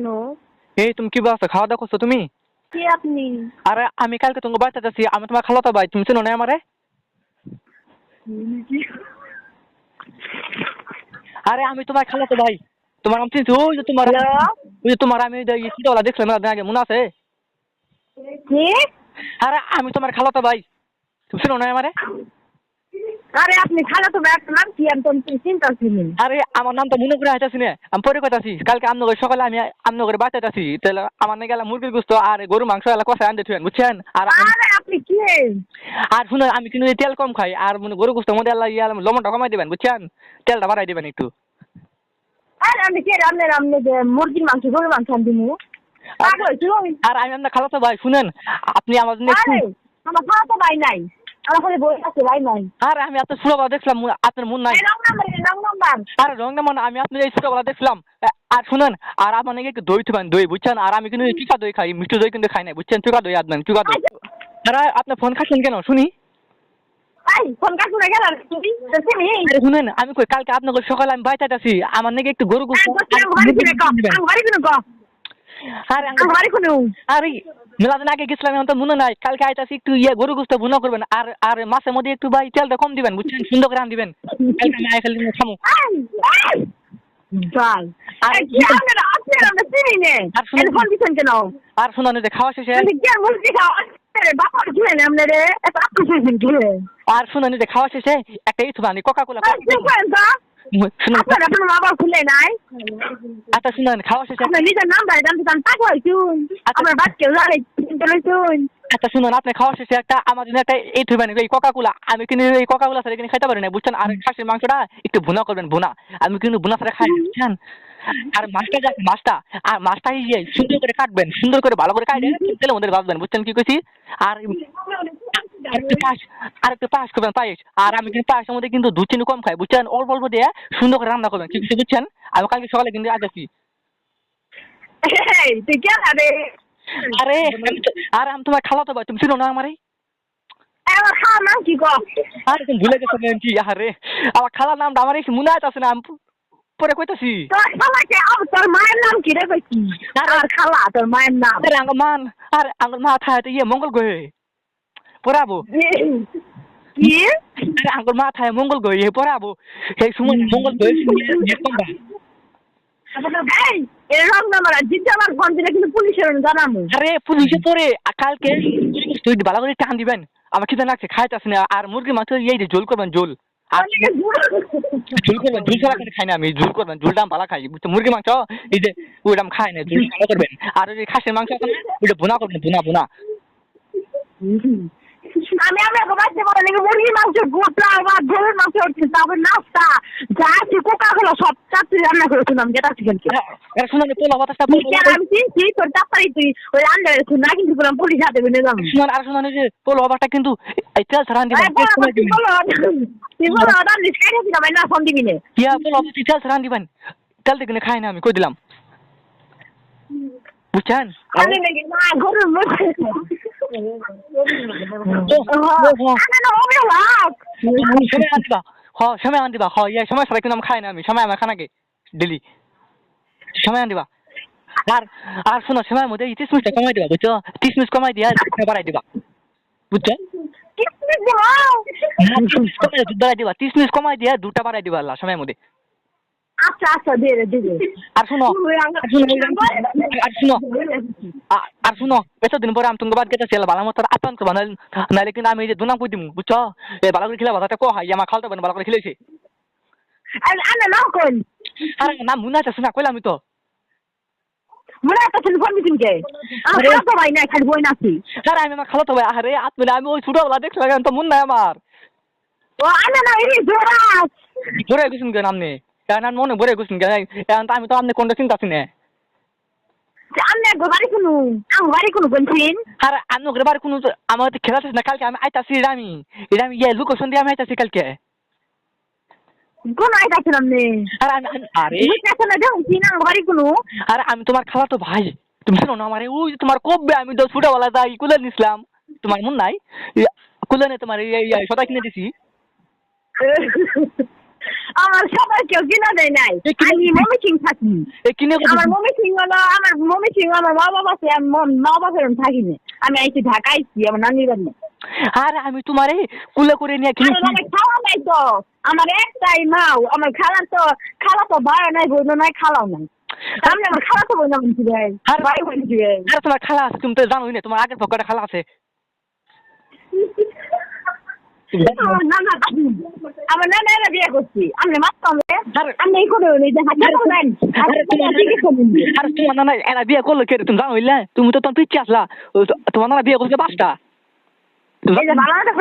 কেন? এই তুমি কি বলছো? খাওয়া দাওয়া করছো তুমি? কে আপনি? আরে আমি কালকে তোমার বাড়িতে যাচ্ছি, আমি তোমার খালাতো ভাই, তুমি চেনো না আমারে? আরে আমি তোমার খালাতো ভাই, তোমার আমি চিনছি। হ্যালো? ওই যে তোমার আমি ছোটবেলা দেখছিলাম না আগে, মনে আছে? কে? আরে আমি তোমার খালাতো ভাই, তুমি চেনো না আমারে? আরে আপনি খালাতো ভাই, আপনার নাম কি? আমি তো চিনতাছি না। আরে আমার নাম তো মনে করে আইতাছি না, আমি পরে কইতাছি। কালকে আমনগর সকালে আমি আমনগর বাড়িতে যাচ্ছি, তাহলে আমার না গেলাম মুরগির গোস্ত আর গরু মাংস এলা কষায় আনতে থুয়েন, বুঝছেন? আরে আপনি কে? আর শুনুন, আমি কিন্তু এই তেল কম খাই, আর মানে গরু গোস্তের মধ্যে আল্লাহ লবণটা কমাই দিবেন, বুঝছেন? তেলটা বাড়াই দিবেন একটু। আরে আপনি কে? আপনি যে মুরগির মাংস, গরুর মাংস আনতে নিয়ে পাগল হয়েছিল? আর আমি আপনার খালাতো ভাই, শুনেন, আপনি আমার জন্য একটু। আরে আমার খালাতো ভাই নাই, আমার কাছে বই আছে, ভাই নাই। আর আমি আপনার ছোটবেলা দেখছিলাম, আপনার মন নাই। এই রং নাম্বার, রং নাম্বার। আরে রং না, মানে আমি আপনার এই ছোটবেলা দেখছিলাম। আর শুনেন, আর আমার নাকি একটু দই থুবেন, দই, বুঝছেন? আর আমি কিন্তু চুকা দই খাই, মিষ্টি দই কিন্তু খাই না, বুঝছেন? চুকা দই আদবেন, চুকা দই। আর আপনার ফোন খাচ্ছেন কেন শুনি? এই ফোন কাট করে গেল তুমি তুমি। আরে শুনেন, আমি কই কালকে আপনাকে সকালে আমি বাইতে আছি, আমার নাকি একটু গরু গোস্ত আর আরে মেলাদিন আগে গেছিলাম, এখন তো মনে নাই। কালকে আইতাছি, একটু গরু গোস্ত ভুনা করবেন, আর আর মাছের মধ্যে একটু ভাই তেলটা কম দিবেন, বুঝছেন? সুন্দর করে রান দিবেন। কালকে আমি আয় খালি খামু। আর আর শুনুন, যে খাওয়া শেষে আর শুনুন, যে খাওয়া শেষে একটা ইস্যু বানি কোকা কোলা। শুনুন, আচ্ছা শুনুন, খাওয়া শেষে আচ্ছা শুনুন, আপনি খাওয়া শেষে একটা আমার জন্য একটা এই থুবেন, এই কোকা কোলা। আমি কিন্তু এই কোকা কোলা ছাড়া কিন্তু খাইতে পারি না, বুঝছেন? আর খাসির মাংসটা একটু ভুনা করবেন, ভুনা। আমি কিন্তু ভুনা ছাড়া খাই না, বুঝছেন? আর মাছটা যাক, মাছটা আর মাছটা সুন্দর করে কাটবেন, সুন্দর করে ভালো করে কাটে তেলের মধ্যে ভাজবেন, বুঝছেন কি কইছি? আর আরেকটু পাশ আরেকটু পাশ করবেন, পায়েস। আর আমি কিন্তু পায়েসের মধ্যে কিন্তু দুধ চিনি কম খাই, বুঝছেন? অল্প অল্প দিয়ে সুন্দর করে রান্না করবেন, কি কিছু, বুঝছেন? আমি কালকে সকালে কিন্তু আসছি। আরে আরে আমি তোমার খালাতো ভাই, তুমি ছিল না আমারে? আরে তুমি ভুলে গেছো কি? আরে আমার খালার নামটা আমার এই মনে আছে না, আমি পরে কইতাছি। তোর মায়ের নাম কি রে? খালা তোর মায়ের নাম আরে আঙ্গ মান, আরে আঙ্গুর মা থায় মঙ্গল গয়ে পড়াবো। কি? আরে আঙ্গুর মা থায় মঙ্গল গয়ে পড়াবো, এই সময় মঙ্গল গয়ে দেখতাম বা। এরকম না মারা জিজ্ঞাসা আমার ফোন দিলে কিন্তু পুলিশের জানাবো। আরে পুলিশে পরে কালকে তুই ভালো করে টান দিবেন, আমার খিদে লাগছে, খাইতেছি না। আর মুরগি মাংস এই যে ঝোল করবেন, ঝোল। আর ঝোল করবেন, ঝোল ছাড়া কিন্তু খাই না আমি। ঝোল করবেন, ঝোলটা আমি ভালো খাই, বুঝছো? মুরগি মাংস এই যে ওইটা আমি খাই না, ঝোল ভালো করবেন। আর ওই যে খাসির মাংস আছে না, ওইটা ভুনা করবেন, ভুনা ভুনা। আমি বাচ্চা বলে নাকি মুরগির মাংস গোটা বা গরুর মাংস হচ্ছে, তারপর নাস্তা যা আছে কোকা কোলা সব চারটি রান্না করেছিলাম, যেটা চিকেন কে। আরে শুনুন, পোলা বাতাসটা আমি চিনছি তোর চাপাই তুই ওই রান্না করেছিস না, কিন্তু পুলিশ হাতে বেঁধে যাবো। শুনুন, আর শুনুন, এই যে পোলা বাবাটা কিন্তু এই তেল ছাড়া দিবেন, না ফোন দিবি না। পোলা বাবা তেল ছাড়া দিবেন, তেল দেখে খাই না আমি, কই দিলাম, বুঝছেন? গরুর সময় আন দিবা, সময় ছাড়া কিন্তু আমি খাই না আমি। সময় আমার খানাকে ডেলি সময় আন দিবা। আর আর শোনো, সময়ের মধ্যে এই 30 মিনিটটা কমাই দিবা, বুঝছো? 30 মিনিট কমাই দিয়া বাড়াই দিবা, বুঝছো? 2 বাড়াই দিবা, 30 মিনিট কমাই দিয়া 2টা বাড়াই দিবা আল্লাহ সময়ের মধ্যে। আচ্ছা আচ্ছা দে আর শুনো, আর শুনো, এতদিন পরে আমি তোমাকে বাদ গেতেছি, ভালো মতো আপ্যায়ন করবা, নাহলে কিন্তু আমি এই যে দুনাম কই দিমু, বুঝছো? এই ভালো করে খেলা বাজাতে কো হাই আমার খালতো বোন ভালো করে খেলেছে। আরে নাম কোন? আরে নাম মনে আছে না, কইলাম আমি তো। মনে আছে ফোন দিছিস কে? আমার খালাতো ভাই না, খালি বই নাছি। আরে আমি আমার খালাতো ভাই, আরে আমি ওই ছোটবেলা দেখছিলাম, তো মন নাই আমার। ও এই জোড়া ভরে গেছেন কেন আপনি? নাম মনে ভরে গেছেন কেন? এখন তো আমি তো আপনি কোনটা চিন্তা আছি না। আমি বাড়ি কোনো আমি বাড়ি কোনো বলছিন। আর আমি ওদের বাড়ি কোনো আমার তো খেলা না, কালকে আমি আইতাছি। আমি লোকেশন দিয়ে আমি আইতাছি কালকে। কোন আইতাছেন আপনি? আর আমি আরে বাড়ি কোনো আর আমি তোমার খালাতো ভাই, তুমি শোনো না আমারে, ওই তোমার কবে আমি তো ছোটবেলা যাই কুলে নিছিলাম, তোমার মন নাই? কুলে নে তোমার সদাই কিনে দিছি। আমার সবাই কেউ কিনা দেয় নাই। আমি মমি সিং থাকি। কিনে আমার মমি সিং হলো আমার মা বাবা আছে, আমি মা বাবার থাকি না। আমি আইছি ঢাকা আইছি আমার নানির বাড়ি। আরে আমি তোমারে কুলে করে নিয়ে আর আমার খাওয়া নাই তো, আমার একটাই মাও, আমার খালা তো ভাড়া নাই, বোন নাই, খালাও নাই। সামনে আমার খালা তো বোন বলছি ভাই, ভাই বলছি ভাই। আরে তোমার খালা আছে, তুমি তো জানোই না, তোমার আগের পকেটে খালা আছে। আমার নানা বিয়ে করছি, আমি মারতাম, আমি এই করে যে হাজার দেন। আরে তোমার নানা এরা বিয়ে করলো কে রে, তুমি জানো না? তুমি তো তখন পিছিয়ে আসলা। তোমার নানা বিয়ে করছে 5টা। এই যে বাংলাদেশ